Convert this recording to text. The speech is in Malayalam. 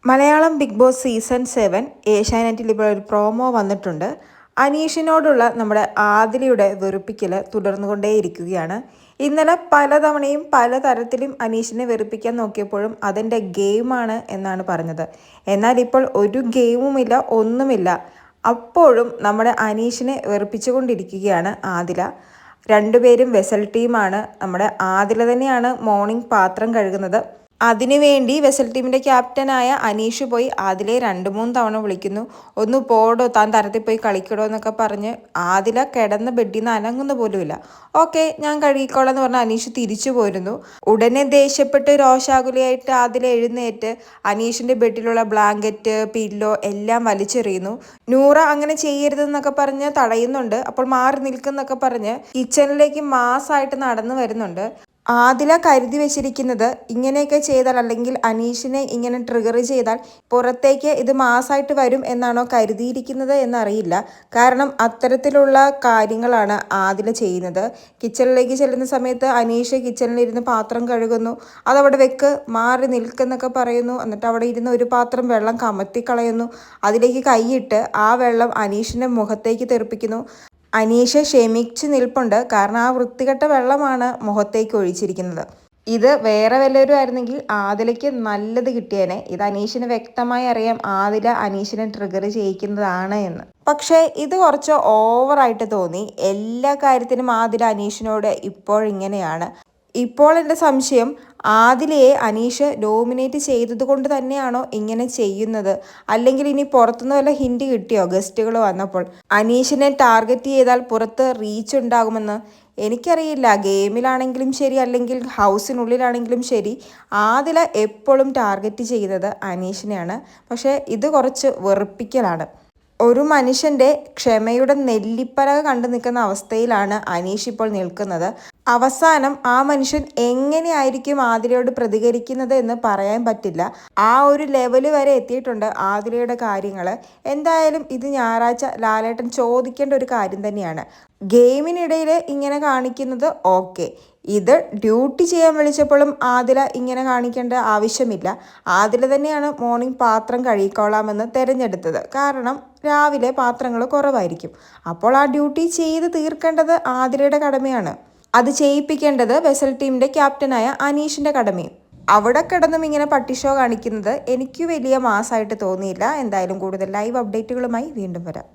മലയാളം ബിഗ് ബോസ് സീസൺ 7 ഏഷ്യാനെറ്റിൽ ഇപ്പോൾ ഒരു പ്രോമോ വന്നിട്ടുണ്ട്. അനീഷിനോടുള്ള നമ്മുടെ ആദിലയുടെ വെറുപ്പിക്കൽ തുടർന്നുകൊണ്ടേയിരിക്കുകയാണ്. ഇന്നലെ പലതവണയും പലതരത്തിലും അനീഷിനെ വെറുപ്പിക്കാൻ നോക്കിയപ്പോഴും അതെൻ്റെ ഗെയിമാണ് എന്നാണ് പറഞ്ഞത്. എന്നാൽ ഇപ്പോൾ ഒരു ഗെയിമുമില്ല, ഒന്നുമില്ല. അപ്പോഴും നമ്മുടെ അനീഷിനെ വെറുപ്പിച്ചുകൊണ്ടിരിക്കുകയാണ് ആദില. രണ്ടുപേരും വെസൽ ടീമാണ്. നമ്മുടെ ആദില തന്നെയാണ് മോർണിംഗ് പാത്രം കഴുകുന്നത്. അതിനുവേണ്ടി വെസൽ ടീമിൻ്റെ ക്യാപ്റ്റനായ അനീഷ് പോയി ആദിലെ 2-3 തവണ വിളിക്കുന്നു. ഒന്ന് പോടോ, താൻ തരത്തിൽ പോയി കളിക്കടോ എന്നൊക്കെ പറഞ്ഞ് ആദില കിടന്ന ബെഡിൽ നിന്ന് അനങ്ങുന്ന പോലുമില്ല. ഓക്കെ, ഞാൻ കഴുകിക്കോളാം എന്ന് പറഞ്ഞ് അനീഷ് തിരിച്ചു പോരുന്നു. ഉടനെ ദേഷ്യപ്പെട്ട് രോഷാകുലയായിട്ട് ആദില എഴുന്നേറ്റ് അനീഷിൻ്റെ ബെഡിലുള്ള ബ്ലാങ്കറ്റ്, പില്ലോ എല്ലാം വലിച്ചെറിയുന്നു. നൂറ അങ്ങനെ ചെയ്യരുതെന്നൊക്കെ പറഞ്ഞ് തടയുന്നുണ്ട്. അപ്പോൾ മാറി നിൽക്കുന്നൊക്കെ പറഞ്ഞ് കിച്ചണിലേക്ക് മാസമായിട്ട് നടന്നു വരുന്നുണ്ട്. ആദില കരുതി വെച്ചിരിക്കുന്നത് ഇങ്ങനെയൊക്കെ ചെയ്താൽ, അല്ലെങ്കിൽ അനീഷിനെ ഇങ്ങനെ ട്രിഗർ ചെയ്താൽ പുറത്തേക്ക് ഇത് മാസമായിട്ട് വരും എന്നാണോ കരുതിയിരിക്കുന്നത് എന്നറിയില്ല. കാരണം അത്തരത്തിലുള്ള കാര്യങ്ങളാണ് ആദില ചെയ്യുന്നത്. കിച്ചണിലേക്ക് ചെല്ലുന്ന സമയത്ത് അനീഷ് കിച്ചണിലിരുന്ന് പാത്രം കഴുകുന്നു. അതവിടെ വെക്ക്, മാറി നിൽക്കുന്നൊക്കെ പറയുന്നു. എന്നിട്ട് അവിടെ ഇരുന്ന് ഒരു പാത്രം വെള്ളം കമത്തിക്കളയുന്നു. അതിലേക്ക് കൈയിട്ട് ആ വെള്ളം അനീഷിൻ്റെ മുഖത്തേക്ക് തെറിപ്പിക്കുന്നു. അനീഷ് ക്ഷമിച്ച് നിൽപ്പുണ്ട്. കാരണം ആ വൃത്തികെട്ട വെള്ളമാണ് മുഖത്തേക്ക് ഒഴിച്ചിരിക്കുന്നത്. ഇത് വേറെ വല്ലവരും ആയിരുന്നെങ്കിൽ ആദിലയ്ക്ക് നല്ലത് കിട്ടിയേനെ. ഇത് അനീഷിന് വ്യക്തമായി അറിയാം ആദില അനീഷിനെ ട്രിഗർ ചെയ്യിക്കുന്നതാണ് എന്ന്. പക്ഷേ ഇത് കുറച്ച് ഓവറായിട്ട് തോന്നി. എല്ലാ കാര്യത്തിനും ആദില അനീഷിനോട് ഇപ്പോഴിങ്ങനെയാണ്. ഇപ്പോൾ എൻ്റെ സംശയം, ആദിലയെ അനീഷ് നോമിനേറ്റ് ചെയ്തത് കൊണ്ട് തന്നെയാണോ ഇങ്ങനെ ചെയ്യുന്നത്? അല്ലെങ്കിൽ ഇനി പുറത്തുനിന്ന് വല്ല ഹിൻഡ് കിട്ടിയോ ഗസ്റ്റുകൾ വന്നപ്പോൾ? അനീഷിനെ ടാർഗറ്റ് ചെയ്താൽ പുറത്ത് റീച്ച് ഉണ്ടാകുമെന്ന് എനിക്കറിയില്ല. ഗെയിമിലാണെങ്കിലും ശരി, അല്ലെങ്കിൽ ഹൗസിനുള്ളിലാണെങ്കിലും ശരി, ആദില എപ്പോഴും ടാർഗറ്റ് ചെയ്യുന്നത് അനീഷിനെയാണ്. പക്ഷേ ഇത് കുറച്ച് വെറുപ്പിക്കലാണ്. ഒരു മനുഷ്യൻ്റെ ക്ഷമയുടെ നെല്ലിപ്പലക കണ്ടു നിൽക്കുന്ന അവസ്ഥയിലാണ് അനീഷ് ഇപ്പോൾ നിൽക്കുന്നത്. അവസാനം ആ മനുഷ്യൻ എങ്ങനെയായിരിക്കും ആദിലയോട് പ്രതികരിക്കുന്നത് എന്ന് പറയാൻ പറ്റില്ല. ആ ഒരു ലെവല് വരെ എത്തിയിട്ടുണ്ട് ആദിലയുടെ കാര്യങ്ങൾ. എന്തായാലും ഇത് ഞായറാഴ്ച ലാലേട്ടൻ ചോദിക്കേണ്ട ഒരു കാര്യം തന്നെയാണ്. ഗെയിമിനിടയിൽ ഇങ്ങനെ കാണിക്കുന്നത് ഓക്കെ, ഇത് ഡ്യൂട്ടി ചെയ്യാൻ വിളിച്ചപ്പോഴും ആദില ഇങ്ങനെ കാണിക്കേണ്ട ആവശ്യമില്ല. ആദില തന്നെയാണ് മോർണിംഗ് പാത്രം കഴുകിക്കോളാമെന്ന് തിരഞ്ഞെടുത്തത്. കാരണം രാവിലെ പാത്രങ്ങൾ കുറവായിരിക്കും. അപ്പോൾ ആ ഡ്യൂട്ടി ചെയ്ത് തീർക്കേണ്ടത് ആദിലയുടെ കടമയാണ്. അത് ചെയ്യിപ്പിക്കേണ്ടത് വെസൽ ടീമിൻ്റെ ക്യാപ്റ്റനായ അനീഷിൻ്റെ കടമയും. അവിടെ കിടന്നും ഇങ്ങനെ പട്ടിഷോ കാണിക്കുന്നത് എനിക്ക് വലിയ മാസമായിട്ട് തോന്നിയില്ല. എന്തായാലും കൂടുതൽ ലൈവ് അപ്ഡേറ്റുകളുമായി വീണ്ടും വരാം.